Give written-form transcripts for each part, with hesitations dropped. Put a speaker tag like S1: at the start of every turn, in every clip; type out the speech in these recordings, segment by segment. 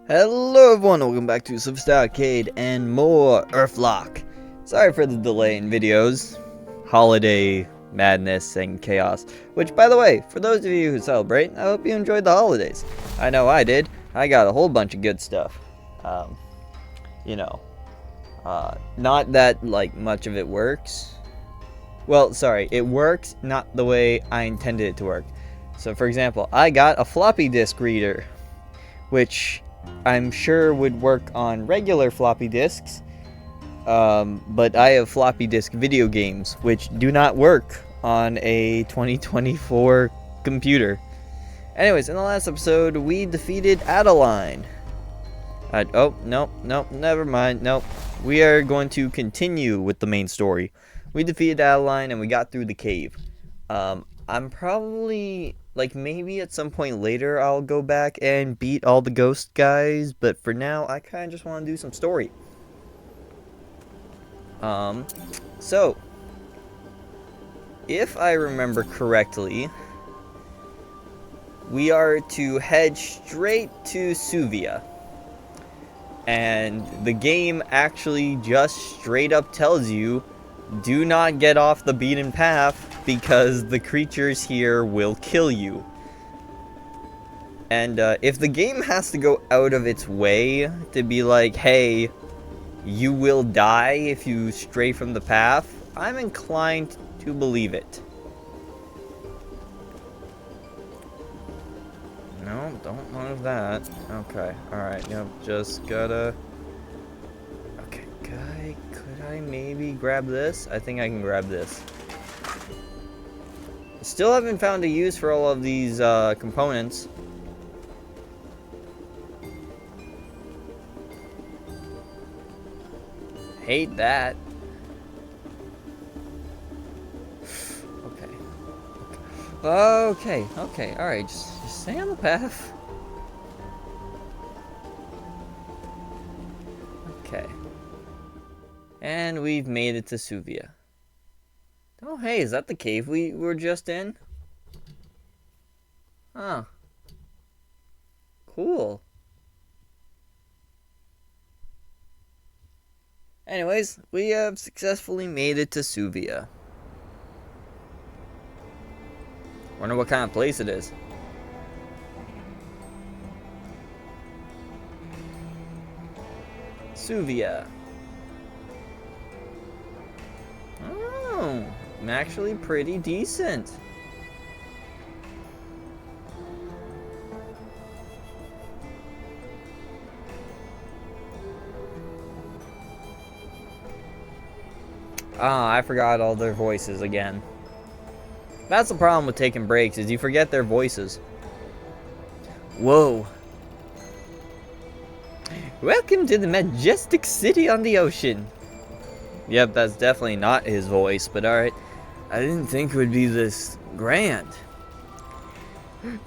S1: Hello everyone, welcome back to SliverStar Arcade and more Earthlock. Sorry for the delay in videos, holiday madness and chaos. Which, by the way, for those of you who celebrate, I hope you enjoyed the holidays. I know I did. I got a whole bunch of good stuff. Not that, like, much of it works. Well, sorry, it works not the way I intended it to work. So, for example, I got a floppy disk reader, which I'm sure would work on regular floppy disks, but I have floppy disk video games, which do not work on a 2024 computer. Anyways, in the last episode, we defeated Adeline. Oh, nope, never mind, nope. We are going to continue with the main story. We defeated Adeline and we got through the cave. I'm probably, like, maybe at some point later I'll go back and beat all the ghost guys, but for now I kind of just want to do some story. So, if I remember correctly, we are to head straight to Suvia. And the game actually just straight up tells you, do not get off the beaten path because the creatures here will kill you. And if the game has to go out of its way to be like, hey, you will die if you stray from the path, I'm inclined to believe it. No, don't want that. Okay, alright, yep, just gotta... Okay, could I maybe grab this? I think I can grab this. Still haven't found a use for all of these components. Hate that. Okay, alright, just stay on the path. Okay. And we've made it to Suvia. Oh, hey, is that the cave we were just in? Huh. Cool. Anyways, we have successfully made it to Suvia. Wonder what kind of place it is. Suvia. Oh, actually pretty decent. Ah, I forgot all their voices again. That's the problem with taking breaks, is you forget their voices. Whoa. Welcome to the majestic city on the ocean. Yep, that's definitely not his voice, but alright. I didn't think it would be this grand.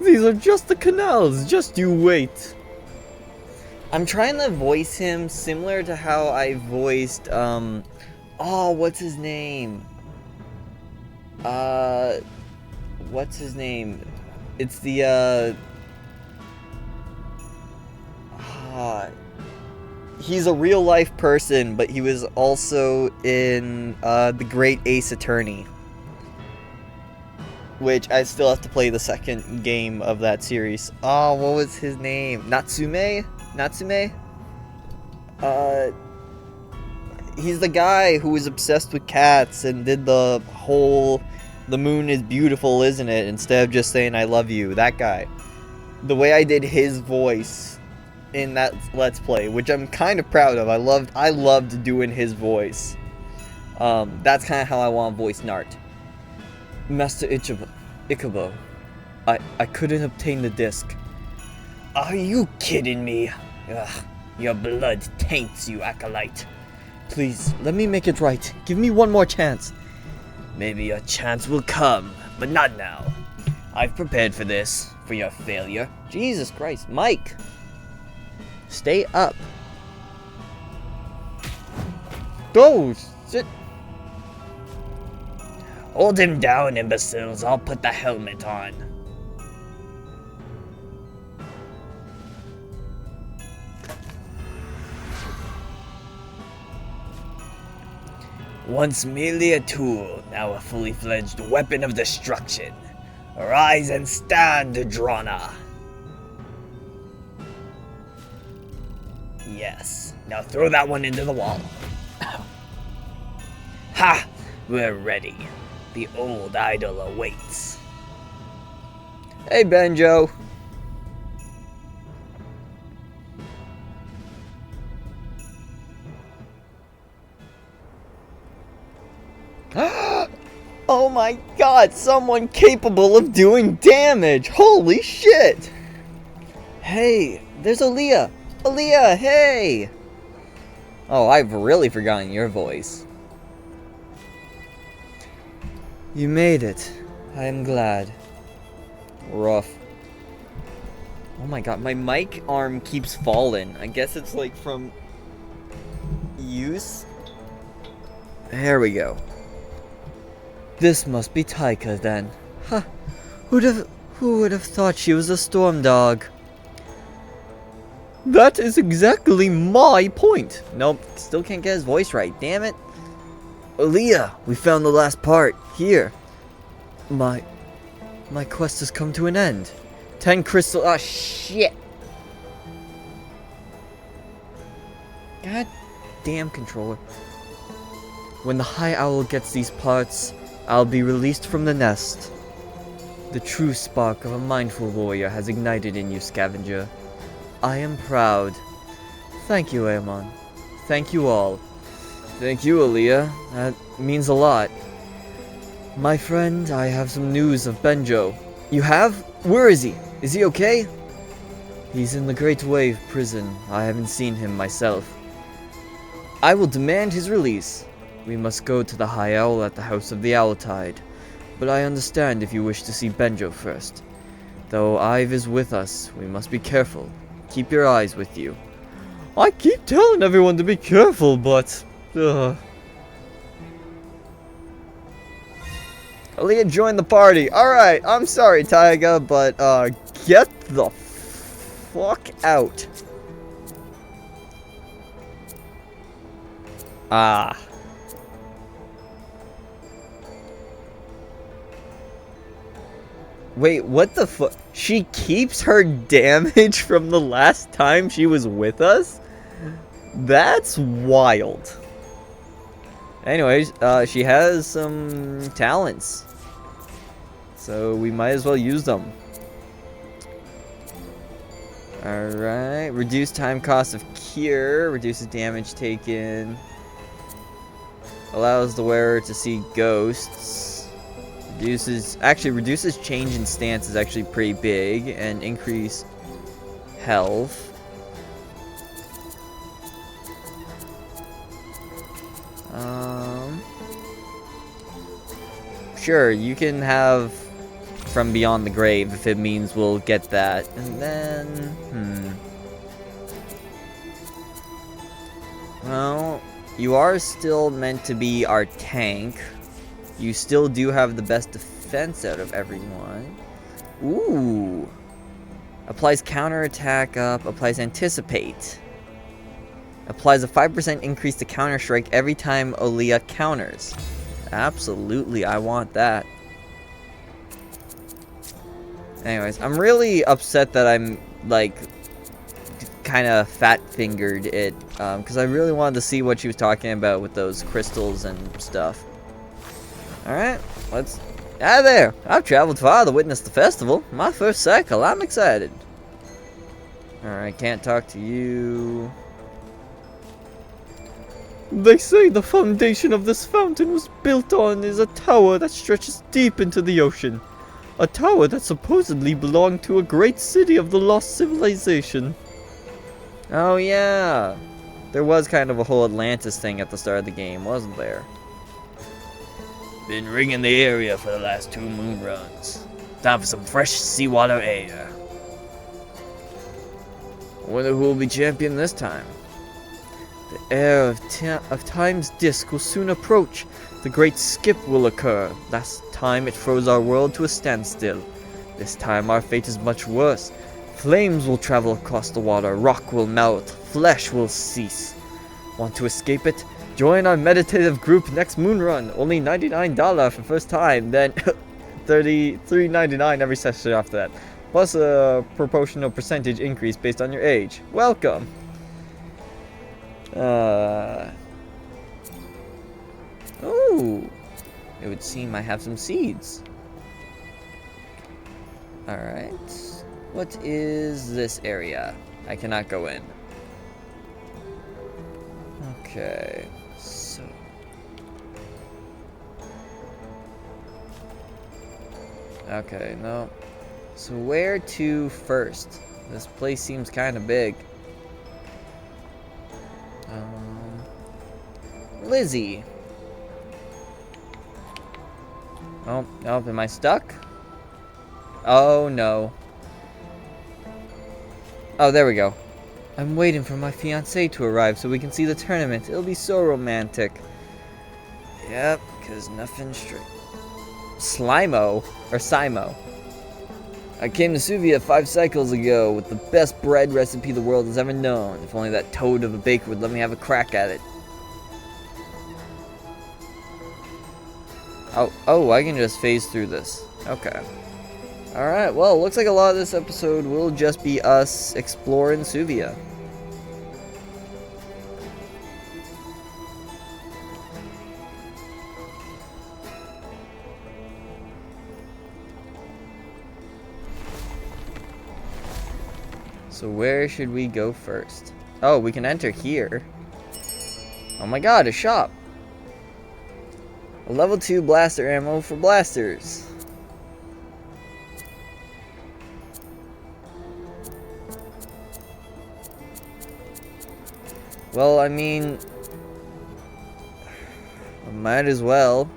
S1: These are just the canals, just you wait. I'm trying to voice him similar to how I voiced, oh, what's his name? What's his name? It's the, he's a real life person, but he was also in, The Great Ace Attorney. Which I still have to play the second game of that series. Oh, what was his name? Natsume? He's the guy who was obsessed with cats and did the whole, the moon is beautiful, isn't it? Instead of just saying, I love you. That guy. The way I did his voice in that Let's Play, which I'm kind of proud of. I loved doing his voice. That's kind of how I want to voice Nart. Master Ikubo, I couldn't obtain the disc. Are you kidding me? Ugh, your blood taints you, Acolyte. Please, let me make it right. Give me one more chance. Maybe your chance will come, but not now. I've prepared for this, for your failure. Jesus Christ, Mike! Stay up. Go! Sit. Hold him down, imbeciles. I'll put the helmet on.
S2: Once merely a tool, now a fully fledged weapon of destruction. Arise and stand, Drona. Yes, now throw that one into the wall. Ha! We're ready. The old idol awaits.
S1: Hey, Benjo. Oh my god, someone capable of doing damage! Holy shit! Hey, there's Olia! Olia, hey! Oh, I've really forgotten your voice. You made it. I am glad. Rough. Oh my god, my mic arm keeps falling. I guess it's like from use. There we go. This must be Taika then. Huh. Who would have thought she was a storm dog? That is exactly my point. Nope, still can't get his voice right. Damn it. Olia, we found the last part. Here. My quest has come to an end. 10 crystal. Ah, shit. God damn controller. When the High Owl gets these parts, I'll be released from the nest. The true spark of a mindful warrior has ignited in you, Scavenger. I am proud. Thank you, Aemon. Thank you all. Thank you, Olia. That means a lot. My friend, I have some news of Benjo. You have? Where is he? Is he okay? He's in the Great Wave prison. I haven't seen him myself. I will demand his release. We must go to the High Owl at the House of the Owltide. But I understand if you wish to see Benjo first. Though Ive is with us, we must be careful. Keep your eyes with you. I keep telling everyone to be careful, but... Olia joined the party. Alright, I'm sorry, Taiga, but, get the fuck out. Ah. Wait, what the fuck? She keeps her damage from the last time she was with us? That's wild. Anyways, she has some talents. So we might as well use them. Alright. Reduce time cost of cure. Reduces damage taken. Allows the wearer to see ghosts. Reduces change in stance is actually pretty big. And increase health. Sure, you can have from beyond the grave if it means we'll get that. And then, well, you are still meant to be our tank. You still do have the best defense out of everyone. Ooh. Applies counterattack up, applies anticipate. Applies a 5% increase to counter strike every time Olia counters. Absolutely, I want that. Anyways, I'm really upset that I'm, like, kind of fat-fingered it. Because I really wanted to see what she was talking about with those crystals and stuff. Alright, let's... Ah, there! I've traveled far to witness the festival. My first cycle, I'm excited. Alright, can't talk to you. They say the foundation of this fountain was built on is a tower that stretches deep into the ocean. A tower that supposedly belonged to a great city of the lost civilization. Oh yeah. There was kind of a whole Atlantis thing at the start of the game, wasn't there?
S2: Been ringing the area for the last 2 moon runs. Time for some fresh seawater air.
S1: I wonder who will be champion this time. The heir of Time's disk will soon approach. The great skip will occur. Last time it froze our world to a standstill. This time our fate is much worse. Flames will travel across the water, rock will melt, flesh will cease. Want to escape it? Join our meditative group next moon run. Only $99 for first time, then $33.99 every session after that. Plus a proportional percentage increase based on your age. Welcome. Oh, it would seem I have some seeds. Alright. What is this area? I cannot go in. Okay, so... Okay, no. So where to first? This place seems kind of big. Lizzie. Oh, am I stuck? Oh no. Oh, there we go. I'm waiting for my fiancée to arrive so we can see the tournament. It'll be so romantic. Yep, cause nothing straight. Slimo or Simo. I came to Suvia 5 cycles ago with the best bread recipe the world has ever known. If only that toad of a baker would let me have a crack at it. Oh, I can just phase through this. Okay. Alright, well, looks like a lot of this episode will just be us exploring Suvia. So where should we go first? Oh, we can enter here. Oh my god, a shop! A level 2 blaster ammo for blasters. Well, I mean, I might as well.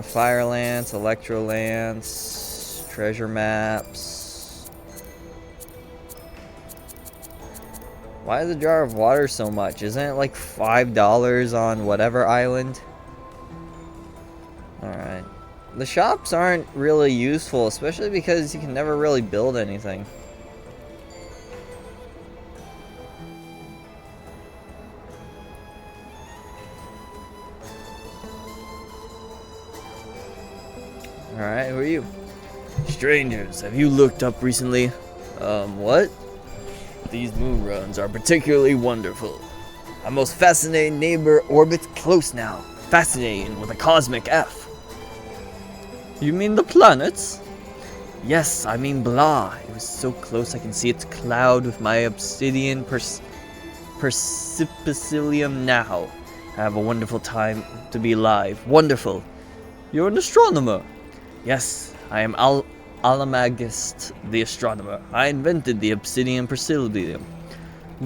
S1: Fire lance, electro lance, treasure maps. Why is a jar of water so much? Isn't it like $5 on whatever island? Alright. The shops aren't really useful, especially because you can never really build anything. Alright, who are you?
S2: Strangers, have you looked up recently?
S1: What?
S2: These moon runs are particularly wonderful. Our most fascinating neighbor orbits close now. Fascinating with a cosmic F.
S1: You mean the planets?
S2: Yes, I mean blah. It was so close I can see its cloud with my obsidian percipicillium now. I have a wonderful time to be alive. Wonderful.
S1: You're an astronomer.
S2: Yes, I am Alamagist, the astronomer. I invented the obsidian percipillium.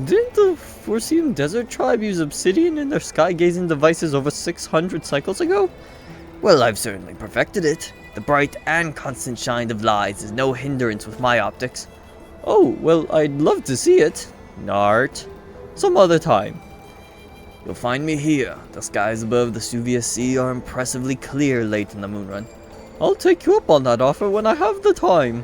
S1: Didn't the Forcian Desert tribe use obsidian in their sky-gazing devices over 600 cycles ago?
S2: Well, I've certainly perfected it. The bright and constant shine of lights is no hindrance with my optics.
S1: Oh, well, I'd love to see it. Nart. Some other time.
S2: You'll find me here. The skies above the Suvia Sea are impressively clear late in the moon run.
S1: I'll take you up on that offer when I have the time.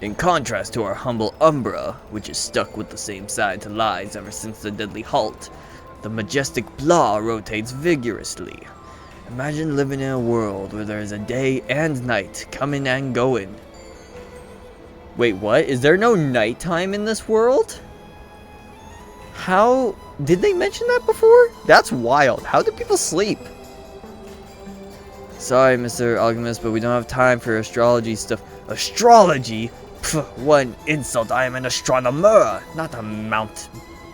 S2: In contrast to our humble Umbra, which is stuck with the same side to lies ever since the deadly halt, the majestic Blah rotates vigorously. Imagine living in a world where there is a day and night coming and going.
S1: Wait, what? Is there no nighttime in this world? How... Did they mention that before? That's wild. How do people sleep?
S2: Sorry, Mr. Alchemist, but we don't have time for astrology stuff. Astrology? Pff, what an insult. I am an astronomer, not a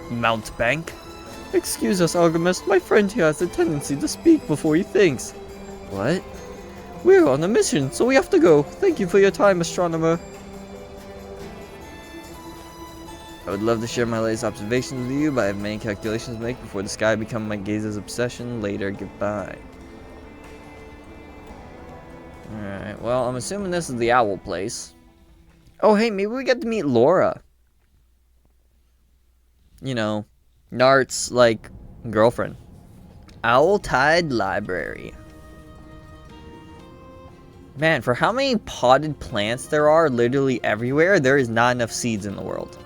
S2: mountebank.
S1: Excuse us, Alchemist. My friend here has a tendency to speak before he thinks.
S2: What?
S1: We're on a mission, so we have to go. Thank you for your time, astronomer.
S2: I would love to share my latest observations with you, but I have many calculations to make before the sky becomes my gaze's obsession. Later, goodbye.
S1: Alright, well, I'm assuming this is the owl place. Oh, hey, maybe we get to meet Laura. You know, Nart's, like, girlfriend. Owl Tide Library. Man, for how many potted plants there are literally everywhere, there is not enough seeds in the world.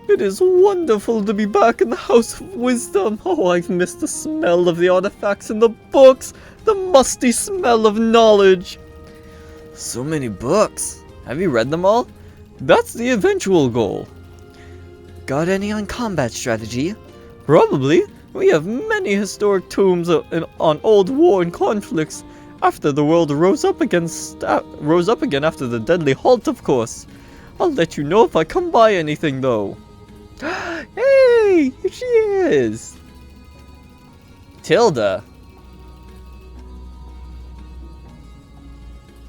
S2: It is wonderful to be back in the House of Wisdom. Oh, I've missed the smell of the artifacts in the books. The musty smell of knowledge.
S1: So many books. Have you read them all?
S2: That's the eventual goal.
S1: Got any on combat strategy?
S2: Probably. We have many historic tombs on old war and conflicts. After the world rose up again after the deadly halt, of course. I'll let you know if I come by anything, though.
S1: Hey, here she is. Tilda.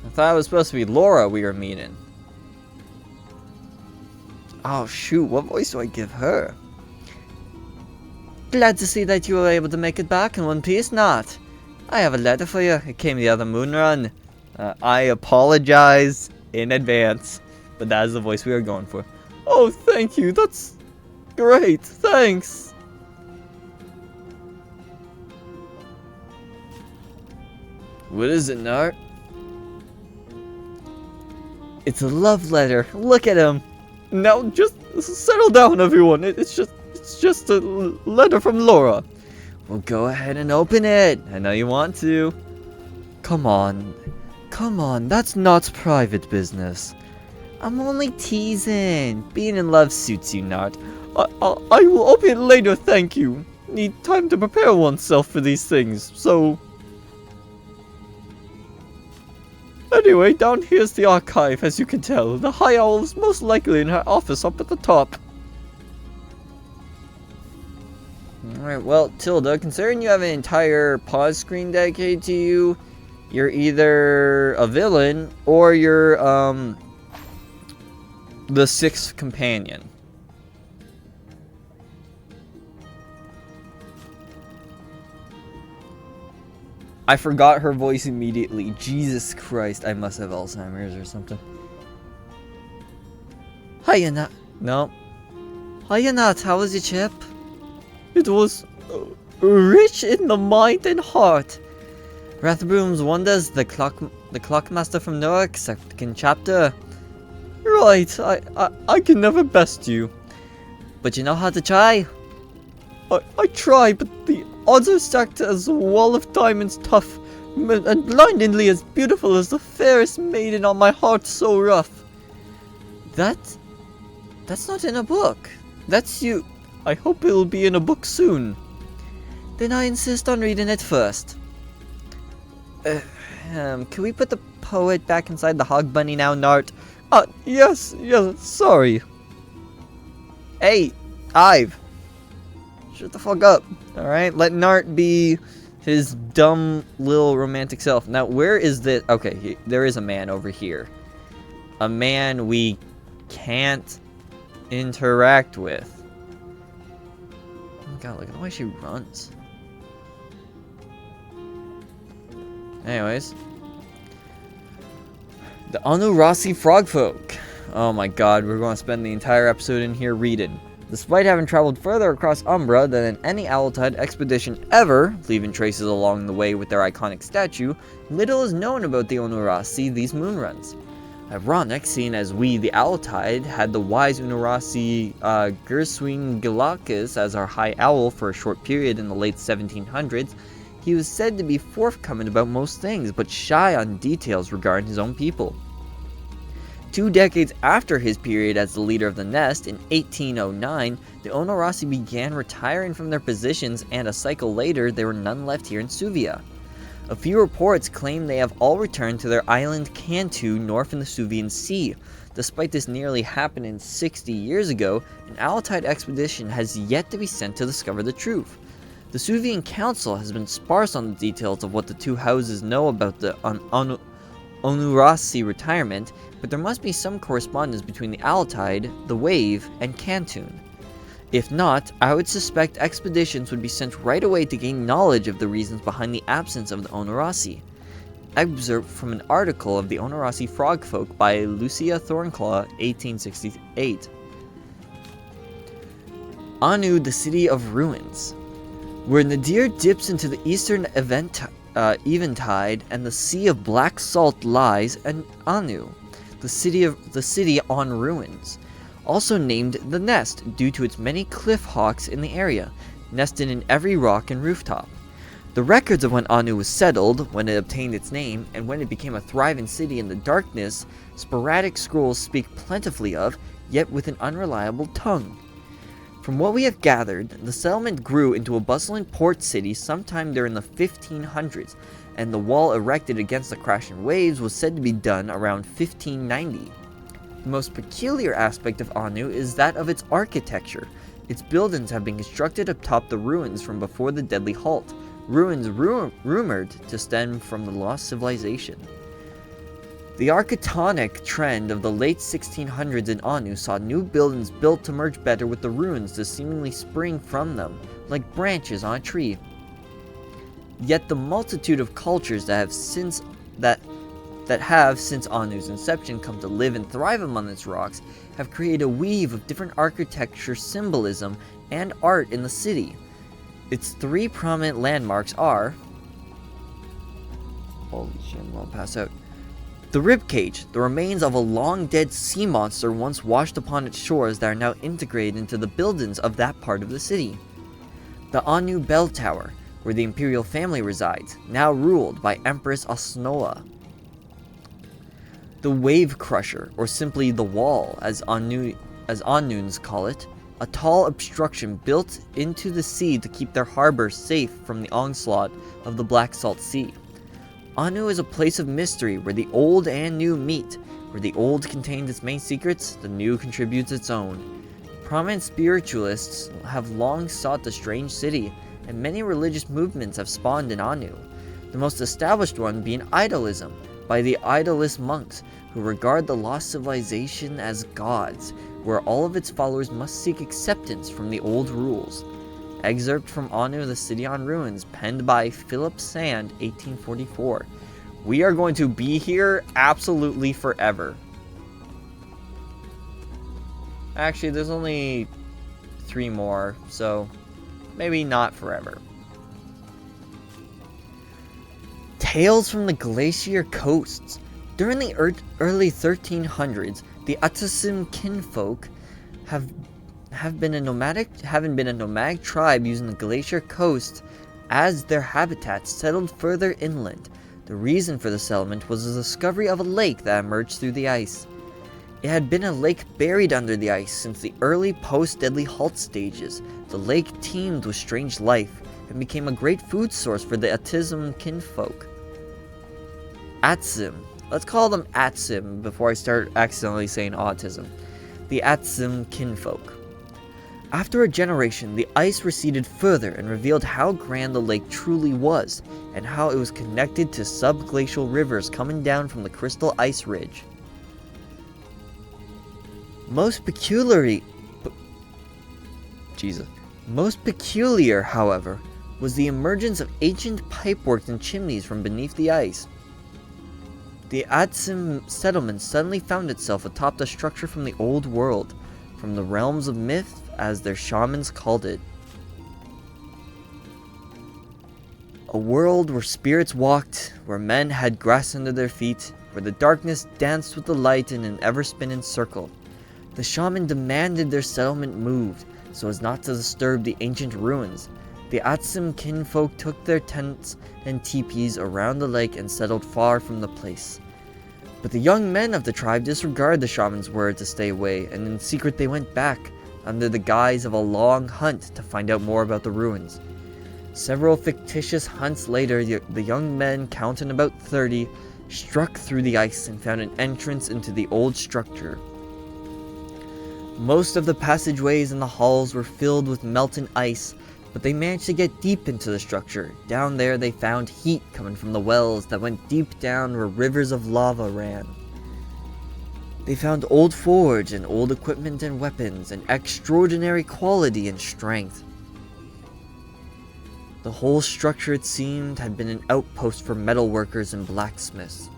S1: I thought it was supposed to be Laura we were meeting. Oh shoot, what voice do I give her? Glad to see that you were able to make it back in one piece, Not. I have a letter for you. It came the other moon run. I apologize in advance, but that is the voice we are going for.
S2: Oh, thank you. That's great. Thanks.
S1: What is it, Nart? It's a love letter. Look at him.
S2: Now, just settle down, everyone. It's just a letter from Laura.
S1: Well, go ahead and open it. I know you want to. Come on. Come on, that's not private business. I'm only teasing. Being in love suits you, Nart.
S2: I will open it later, thank you. Need time to prepare oneself for these things, so... Anyway, down here's the archive, as you can tell. The High Owl is most likely in her office up at the top.
S1: Alright, well, Tilda, considering you have an entire pause screen dedicated to you, you're either a villain or you're, the sixth companion. I forgot her voice immediately. Jesus Christ, I must have Alzheimer's or something. Hiya, Nat. No. Hiya, Nat. How was your trip?
S2: It was rich in the mind and heart.
S1: Rathbroom's wonders, the clockmaster from Newark, second chapter.
S2: Right, I can never best you.
S1: But you know how to try?
S2: I try, but the odds are stacked as a wall of diamonds tough, and blindingly as beautiful as the fairest maiden on my heart so rough.
S1: That's not in a book. That's you.
S2: I hope it'll be in a book soon.
S1: Then I insist on reading it first. Can we put the poet back inside the hog bunny now, Nart?
S2: Yes, sorry.
S1: Hey, Ive. Shut the fuck up, alright? Let Nart be his dumb little romantic self. Now, where is the... Okay, there is a man over here. A man we can't interact with. Oh my god, look at the way she runs. Anyways. The Onurasi Frogfolk. Oh my god, we're going to spend the entire episode in here reading. Despite having traveled further across Umbra than in any Owltide expedition ever, leaving traces along the way with their iconic statue, little is known about the Onurasi these moonruns. Ironic, seeing as we, the Owltide, had the wise Unurasi Gerswing Galakis as our high owl for a short period in the late 1700s, he was said to be forthcoming about most things, but shy on details regarding his own people. 2 decades after his period as the leader of the nest, in 1809, the Onurasi began retiring from their positions, and a cycle later, there were none left here in Suvia. A few reports claim they have all returned to their island Cantu north in the Suvian Sea. Despite this nearly happening 60 years ago, an Owltide expedition has yet to be sent to discover the truth. The Suvian Council has been sparse on the details of what the two houses know about the Onurasi retirement, but there must be some correspondence between the Owltide, the Wave, and Cantun. If not, I would suspect expeditions would be sent right away to gain knowledge of the reasons behind the absence of the Onurasi. Excerpt from an article of the Onurasi Frogfolk by Lucia Thornclaw, 1868. Anu, the City of Ruins. Where Nadir dips into the eastern Eventide, and the Sea of Black Salt lies in Anu, the city on ruins, also named the Nest due to its many cliff hawks in the area, nested in every rock and rooftop. The records of when Anu was settled, when it obtained its name, and when it became a thriving city in the darkness, sporadic scrolls speak plentifully of, yet with an unreliable tongue. From what we have gathered, the settlement grew into a bustling port city sometime during the 1500s, and the wall erected against the crashing waves was said to be done around 1590. The most peculiar aspect of Anu is that of its architecture. Its buildings have been constructed atop the ruins from before the Deadly Halt, ruins rumored to stem from the lost civilization. The architectonic trend of the late 1600s in Anu saw new buildings built to merge better with the ruins to seemingly spring from them, like branches on a tree. Yet the multitude of cultures that have since Anu's inception come to live and thrive among its rocks have created a weave of different architecture, symbolism, and art in the city. Its three prominent landmarks are... Holy shit, I'm gonna pass out. The ribcage, the remains of a long-dead sea monster once washed upon its shores that are now integrated into the buildings of that part of the city. The Anu Bell Tower, where the imperial family resides, now ruled by Empress Osnoa. The Wave Crusher, or simply the Wall, as Anuns call it, a tall obstruction built into the sea to keep their harbor safe from the onslaught of the Black Salt Sea. Anu is a place of mystery where the old and new meet. Where the old contains its main secrets, the new contributes its own. Prominent spiritualists have long sought the strange city, and many religious movements have spawned in Anu. The most established one being idolism, by the idolist monks, who regard the lost civilization as gods, where all of its followers must seek acceptance from the old rules. Excerpt from Anu, the City on Ruins, penned by Philip Sand, 1844. We are going to be here absolutely forever. Actually, there's only 3 more, so maybe not forever. Tales from the Glacier Coasts. During the early 1300s, the Atsusim kinfolk having been a nomadic tribe using the glacier coast as their habitat, settled further inland. The reason for the settlement was the discovery of a lake that emerged through the ice. It had been a lake buried under the ice since the early post-Deadly Halt stages. The lake teemed with strange life and became a great food source for the Atsusim kinfolk. Atsim. Let's call them Atsim before I start accidentally saying autism. The Atsim kinfolk. After a generation, the ice receded further and revealed how grand the lake truly was, and how it was connected to subglacial rivers coming down from the crystal ice ridge. Most peculiar, however, was the emergence of ancient pipeworks and chimneys from beneath the ice. The Atsim settlement suddenly found itself atop the structure from the old world, from the realms of myth, as their shamans called it. A world where spirits walked, where men had grass under their feet, where the darkness danced with the light in an ever-spinning circle. The shaman demanded their settlement moved, so as not to disturb the ancient ruins. The Atsim kinfolk took their tents and teepees around the lake and settled far from the place. But the young men of the tribe disregarded the shaman's word to stay away, and in secret they went back, under the guise of a long hunt to find out more about the ruins. Several fictitious hunts later, the young men, counting about 30, struck through the ice and found an entrance into the old structure. Most of the passageways and the halls were filled with melting ice, but they managed to get deep into the structure. Down there they found heat coming from the wells that went deep down where rivers of lava ran. They found old forge and old equipment and weapons, and extraordinary quality and strength. The whole structure, it seemed, had been an outpost for metalworkers and blacksmiths.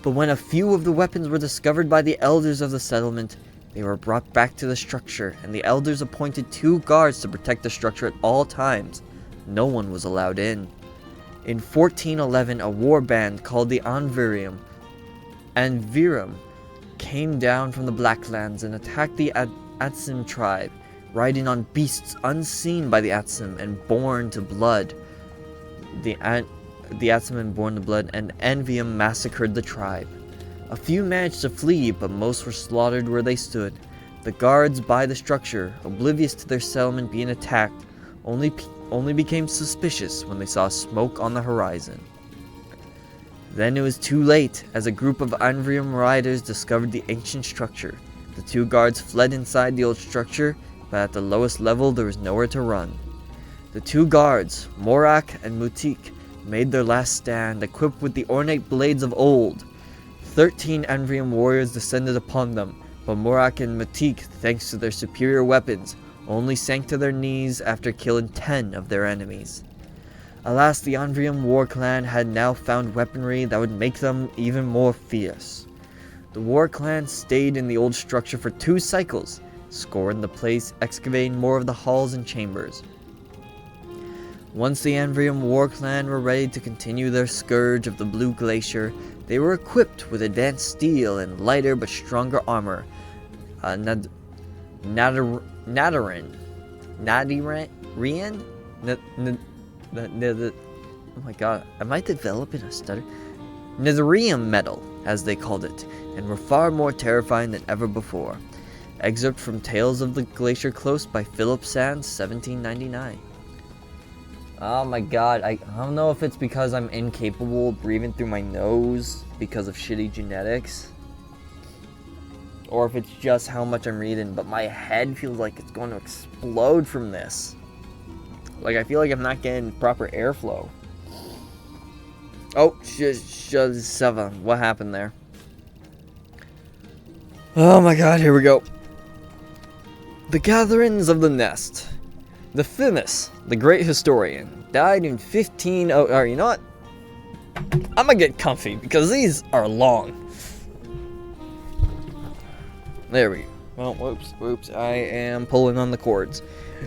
S1: But when a few of the weapons were discovered by the elders of the settlement, they were brought back to the structure, and the elders appointed 2 guards to protect the structure at all times. No one was allowed in. In 1411, a war band called the Anvirum came down from the Blacklands and attacked the Atsim tribe, riding on beasts unseen by the Atsim and born to blood. The Atsim and born to blood, and Envium massacred the tribe. A few managed to flee, but most were slaughtered where they stood. The guards by the structure, oblivious to their settlement being attacked, only became suspicious when they saw smoke on the horizon. Then it was too late, as a group of Anvrium riders discovered the ancient structure. The two guards fled inside the old structure, but at the lowest level there was nowhere to run. The two guards, Morak and Mutik, made their last stand, equipped with the ornate blades of old. 13 Anvrium warriors descended upon them, but Morak and Mutik, thanks to their superior weapons, only sank to their knees after killing 10 of their enemies. Alas, the Anvrium war clan had now found weaponry that would make them even more fierce. The war clan stayed in the old structure for 2 cycles, scouring the place, excavating more of the halls and chambers. Once the Anvrium war clan were ready to continue their scourge of the Blue Glacier, they were equipped with advanced steel and lighter but stronger armor. Oh my god, am I developing a stutter? Nitherium metal, as they called it, and were far more terrifying than ever before. Excerpt from Tales of the Glacier Close by Philip Sands, 1799. Oh my god, I don't know if it's because I'm incapable of breathing through my nose because of shitty genetics, or if it's just how much I'm reading, but my head feels like it's going to explode from this. Like, I feel like I'm not getting proper airflow. Oh, seven. What happened there? Oh my god, here we go. The Gatherings of the Nest. The famous, the great historian, died in 15... Alright, you know what? I'm gonna get comfy, because these are long. There we go. Well, whoops, I am pulling on the cords.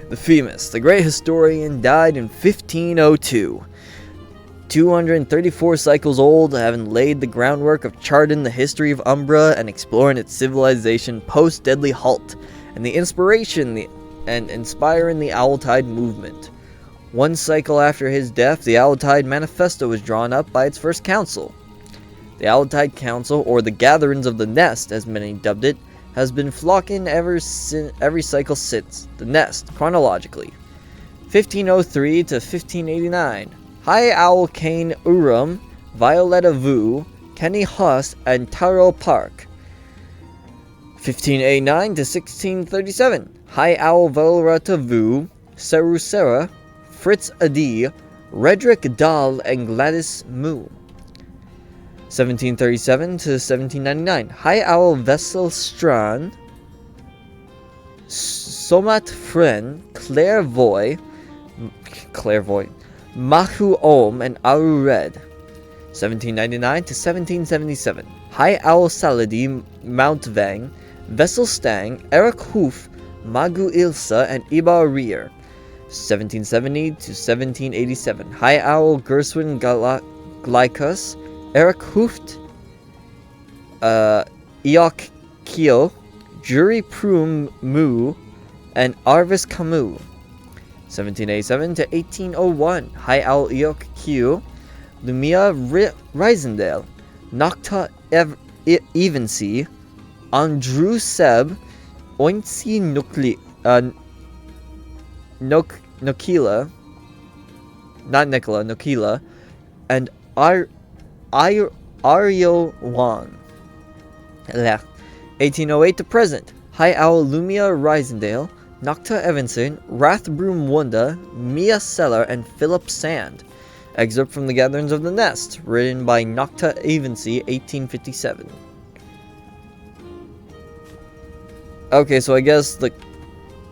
S1: The famous, the great historian, died in 1502. 234 cycles old, having laid the groundwork of charting the history of Umbra and exploring its civilization post-Deadly Halt, and the inspiration and inspiring the Owltide movement. 1 cycle after his death, the Owltide Manifesto was drawn up by its first council. The Owltide Council, or the Gatherings of the Nest, as many dubbed it, has been flocking every cycle since. The Nest, chronologically. 1503 to 1589. High Owl Kane Urum, Violetta Vu, Kenny Huss, and Taro Park. 1589 to 1637. High Owl Violetta Vu, Sarusera, Fritz Adi, Redrick Dahl, and Gladys Moo. 1737 to 1799. High Owl Vessel Strand, Somat Fren, Clairvoy, Mahu Om, and Aru Red. 1799 to 1777. High Owl Saladi, Mount Vang, Vessel Stang, Eric Hoof, Magu Ilsa, and Ibar Rear. 1770 to 1787. High Owl Gerswin Glycus, Eric Hooft, Eok Kio, Jury Prum Mu, and Arvis Camus. 1787 to 1801. High Owl Eok Q, Lumia Risendale, Nocta Evensea, Andrew Seb, Oinsi Nokila, not Nicola, Nokila, and Aryo Wan. 1808 to present. High Owl Lumia Risendale, Nocta Evanson, Rathbroom Wunda, Mia Seller, and Philip Sand. Excerpt from The Gatherings of the Nest, written by Nocta Avensey, 1857. Okay, so I guess the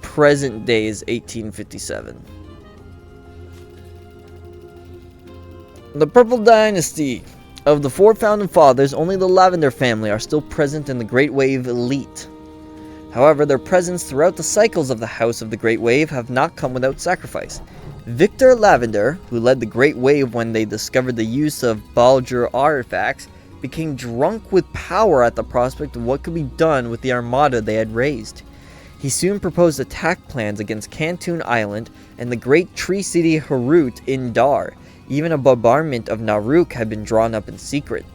S1: present day is 1857. The Purple Dynasty. Of the 4 founding fathers, only the Lavender family are still present in the Great Wave elite. However, their presence throughout the cycles of the House of the Great Wave have not come without sacrifice. Victor Lavender, who led the Great Wave when they discovered the use of Baldur artifacts, became drunk with power at the prospect of what could be done with the armada they had raised. He soon proposed attack plans against Cantoon Island and the great tree city Harut in Dar. Even a bombardment of Naruk had been drawn up in secret.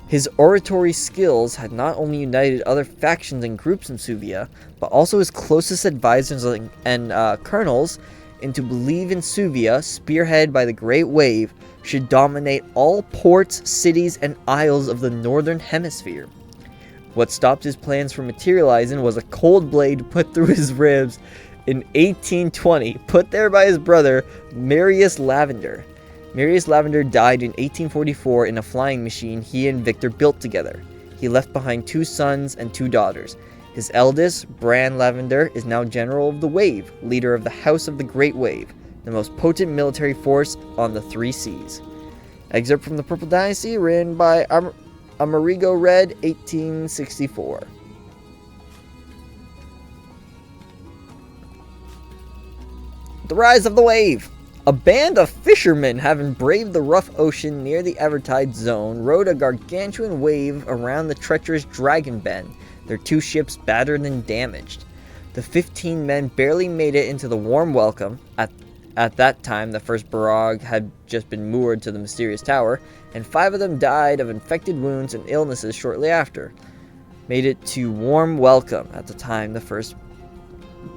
S1: His oratory skills had not only united other factions and groups in Suvia, but also his closest advisors and colonels into believing Suvia, spearheaded by the Great Wave, should dominate all ports, cities, and isles of the northern hemisphere. What stopped his plans from materializing was a cold blade put through his ribs in 1820, put there by his brother, Marius Lavender. Marius Lavender died in 1844 in a flying machine he and Victor built together. He left behind 2 sons and 2 daughters. His eldest, Bran Lavender, is now General of the Wave, leader of the House of the Great Wave, the most potent military force on the 3 seas. Excerpt from the Purple Dynasty, written by Amerigo Red, 1864. The Rise of the Wave. A band of fishermen, having braved the rough ocean near the Evertide zone, rode a gargantuan wave around the treacherous Dragon Bend, their 2 ships battered and damaged. The 15 men barely made it into the warm welcome. At that time, the first barrage had just been moored to the mysterious tower, and 5 of them died of infected wounds and illnesses shortly after. Made it to warm welcome. At the time, the first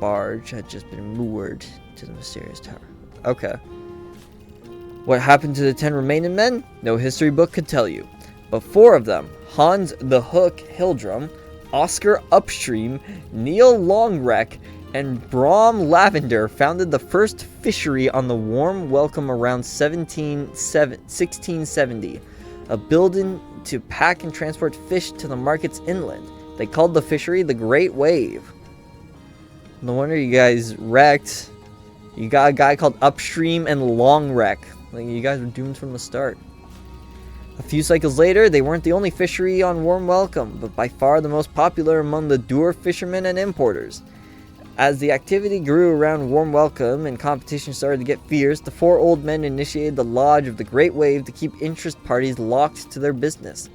S1: barge had just been moored to the mysterious tower. Okay. What happened to the 10 remaining men? No history book could tell you. But 4 of them, Hans the Hook Hildrum, Oscar Upstream, Neil Longwreck, and Brom Lavender, founded the first fishery on the warm welcome around 1670, a building to pack and transport fish to the markets inland. They called the fishery the Great Wave. No wonder you guys wrecked. You got a guy called Upstream and Longwreck. Like, you guys were doomed from the start. A few cycles later, they weren't the only fishery on Warm Welcome, but by far the most popular among the Dur fishermen and importers. As the activity grew around Warm Welcome and competition started to get fierce, the 4 old men initiated the Lodge of the Great Wave to keep interest parties locked to their business.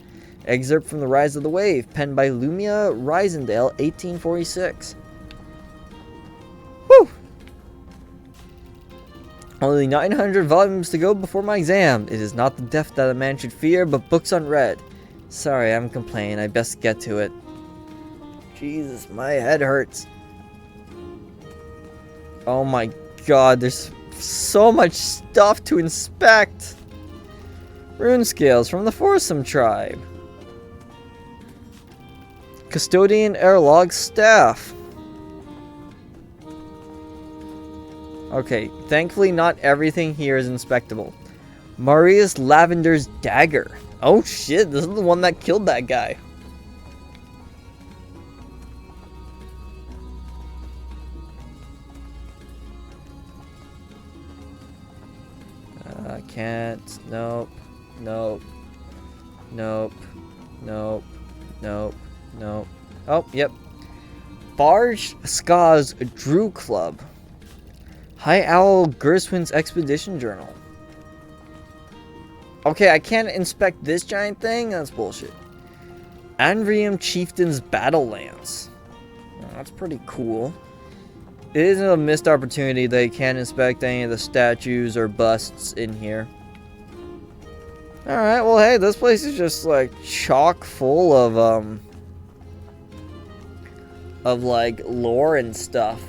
S1: Excerpt from The Rise of the Wave, penned by Lumia Risendale, 1846. Whew! Only 900 volumes to go before my exam. It is not the death that a man should fear, but books unread. Sorry, I'm complaining. I best get to it. Jesus, my head hurts. Oh my god, there's so much stuff to inspect. Rune scales from the Foursome tribe. Custodian Earthlock staff. Okay, thankfully not everything here is inspectable. Marius Lavender's dagger. Oh shit, this is the one that killed that guy. Can't. Nope. Nope. Nope. Nope. Nope. Nope. Oh, yep. Barge Ska's Drew Club. High Owl Gerswin's Expedition Journal. Okay, I can't inspect this giant thing? That's bullshit. Anvrium Chieftain's Battle Lance. Oh, that's pretty cool. It isn't a missed opportunity that you can't inspect any of the statues or busts in here. Alright, well hey, this place is just like chock full of like lore and stuff.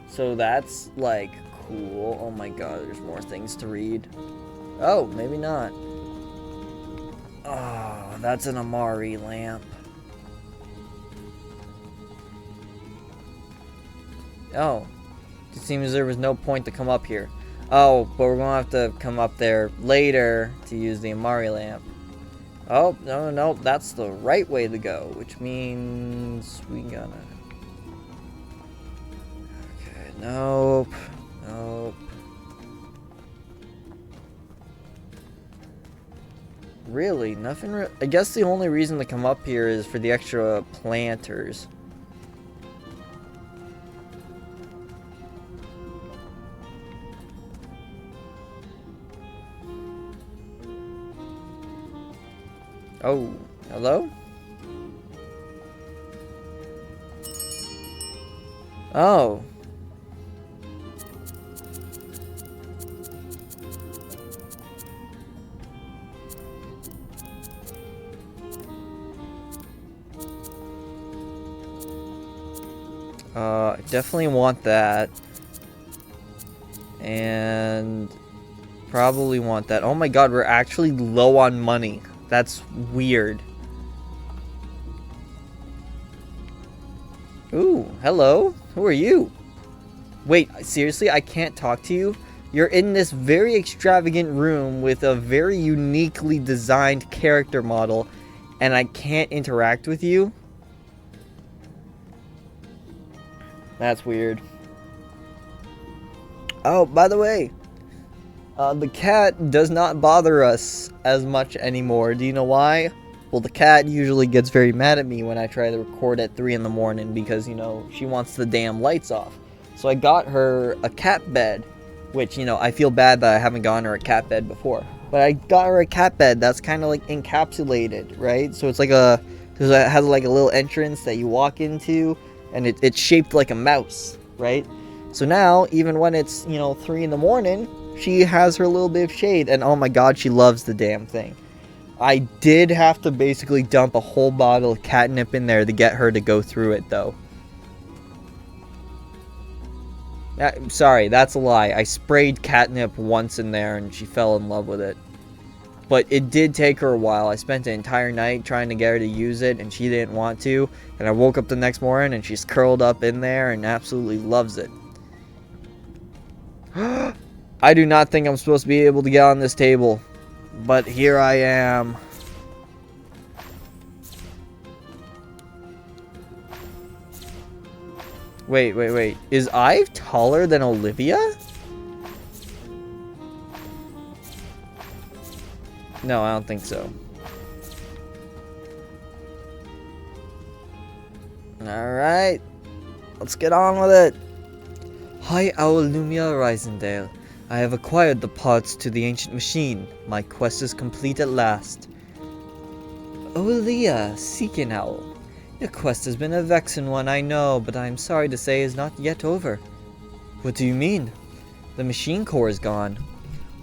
S1: So that's like cool. Oh my god, there's more things to read. Oh, maybe not. Oh, that's an Amari lamp. Oh, it seems there was no point to come up here. Oh, but we're gonna have to come up there later to use the Amari lamp. Oh, no, that's the right way to go, which means we gotta... Okay, nope. Really, nothing I guess the only reason to come up here is for the extra planters. Oh, hello? Oh. I definitely want that. And probably want that. Oh my god, we're actually low on money. That's weird. Ooh, hello? Who are you? Wait, seriously, I can't talk to you? You're in this very extravagant room with a very uniquely designed character model, and I can't interact with you? That's weird. Oh, by the way, the cat does not bother us as much anymore. Do you know why? Well, the cat usually gets very mad at me when I try to record at 3 in the morning because, you know, she wants the damn lights off. So I got her a cat bed, which, you know, I feel bad that I haven't gotten her a cat bed before. But I got her a cat bed that's kind of like encapsulated, right? So it's like it has like a little entrance that you walk into, and it's shaped like a mouse, right? So now, even when it's, you know, 3 in the morning, she has her little bit of shade, and oh my god, she loves the damn thing. I did have to basically dump a whole bottle of catnip in there to get her to go through it, though. Sorry, that's a lie. I sprayed catnip once in there, and she fell in love with it. But it did take her a while. I spent the entire night trying to get her to use it, and she didn't want to. And I woke up the next morning, and she's curled up in there and absolutely loves it. I do not think I'm supposed to be able to get on this table. But here I am. Wait. Is Ive taller than Olivia? No, I don't think so. Alright. Let's get on with it. Hi, Owl Lumia Risendale. I have acquired the parts to the ancient machine. My quest is complete at last. Olia, Seeking Owl. Your quest has been a vexing one, I know, but I am sorry to say is not yet over. What do you mean? The machine core is gone.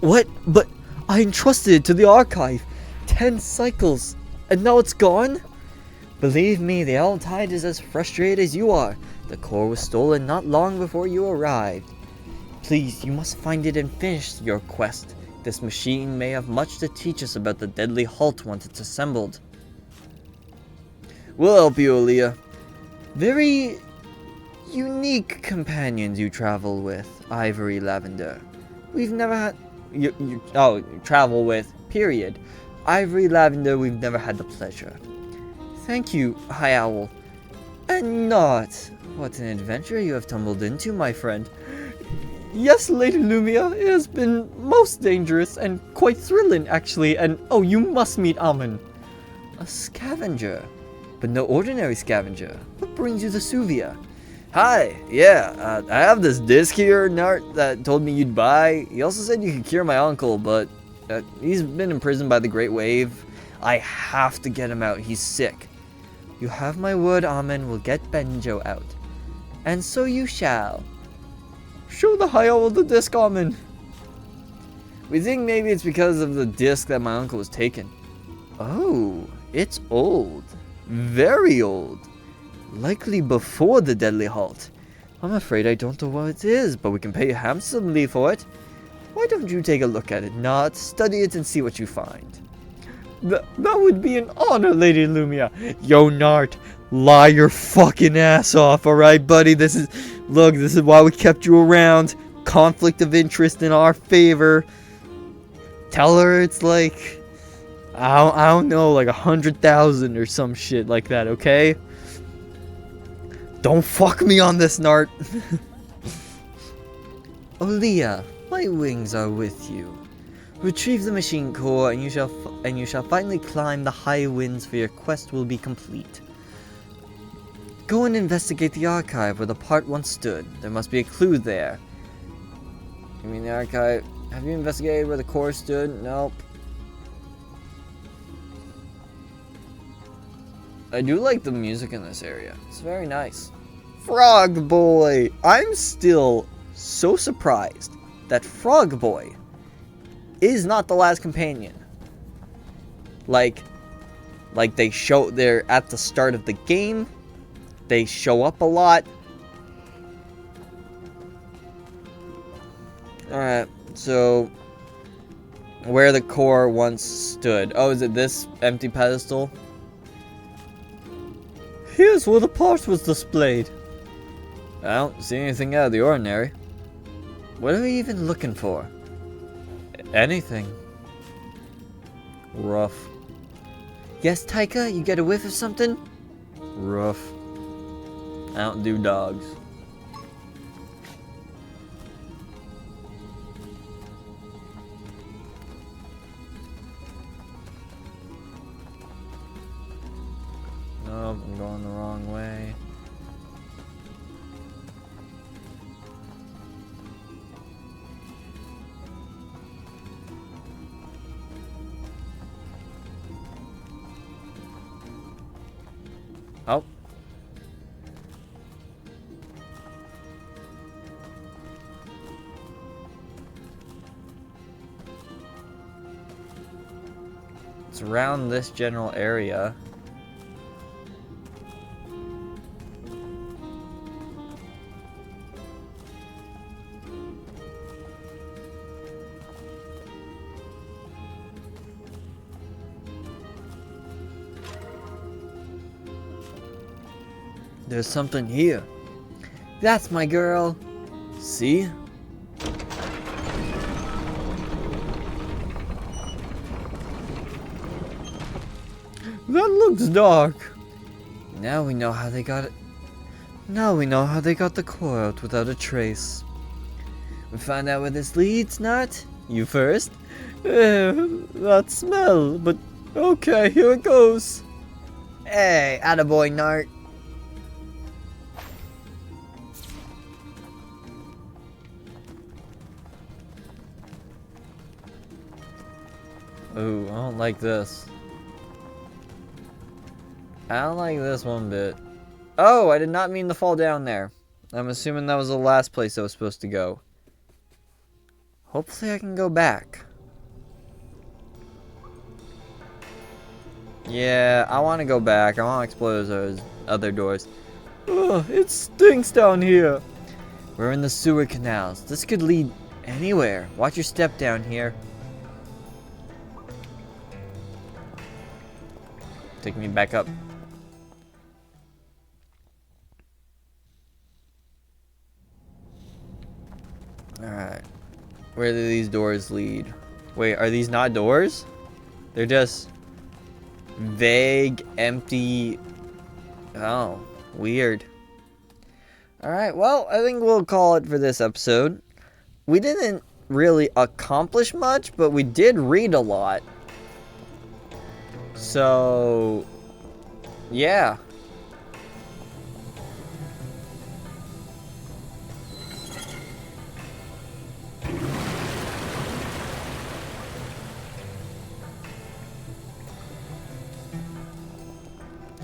S1: What? But I entrusted it to the archive. 10 cycles, and now it's gone? Believe me, the Owl Tide is as frustrated as you are. The core was stolen not long before you arrived. Please, you must find it and finish your quest. This machine may have much to teach us about the deadly halt once it's assembled. We'll help you, Olia. Very unique companions you travel with, Ivory Lavender. We've never had... travel with, period. Ivory Lavender, we've never had the pleasure. Thank you, High Owl. And not... What an adventure you have tumbled into, my friend. Yes, Lady Lumia, it has been most dangerous and quite thrilling, actually, and oh, you must meet Amen. A scavenger. But no ordinary scavenger. What brings you to Suvia? Hi, yeah, I have this disc here, Nart, that told me you'd buy. He also said you could cure my uncle, but he's been imprisoned by the Great Wave. I have to get him out, he's sick. You have my word, Amen, we'll get Benjo out. And so you shall. Show the High Owl the disc, Amen. We think maybe it's because of the disc that my uncle was taken. Oh, it's old. Very old. Likely before the deadly halt. I'm afraid I don't know what it is, but we can pay you handsomely for it. Why don't you take a look at it, Nart? Study it and see what you find. That would be an honor, Lady Lumia. Yo, Nart, lie your fucking ass off, alright, buddy? This is why we kept you around. Conflict of interest in our favor. Tell her it's like, I don't know, like 100,000 or some shit like that, okay? Don't fuck me on this, Nart. Olia, my wings are with you. Retrieve the machine core, and you shall finally climb the high winds, for your quest will be complete. Go and investigate the archive where the part once stood. There must be a clue there. You mean the archive? Have you investigated where the core stood? Nope. I do like the music in this area. It's very nice. Frog Boy! I'm still so surprised that Frog Boy is not the last companion. Like they're at the start of the game. They show up a lot. Alright, so where the core once stood. Oh, is it this empty pedestal? Here's where the part was displayed. I don't see anything out of the ordinary. What are we even looking for? Anything. Rough. Yes, Taika, you get a whiff of something? Rough. I don't do dogs. Nope, I'm going the wrong way. Oh. It's around this general area. There's something here. That's my girl. See? That looks dark. Now we know how they got it. Now we know how they got the core out without a trace. We find out where this leads, Nart? You first? That smell, but okay, here it goes. Hey, attaboy, Nart. Ooh, I don't like this. I don't like this one bit. Oh, I did not mean to fall down there. I'm assuming that was the last place I was supposed to go. Hopefully I can go back. Yeah, I want to go back. I want to explore those other doors. Ugh, it stinks down here. We're in the sewer canals. This could lead anywhere. Watch your step down here. Take me back up. Alright. Where do these doors lead? Wait, are these not doors? They're just vague, empty. Oh, weird. Alright, well, I think we'll call it for this episode. We didn't really accomplish much, but we did read a lot. So, yeah.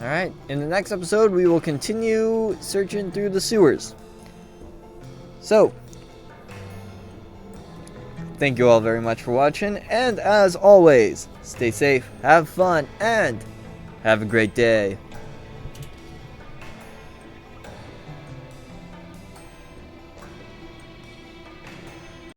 S1: Alright, in the next episode, we will continue searching through the sewers. So, thank you all very much for watching, and as always, stay safe, have fun, and have a great day.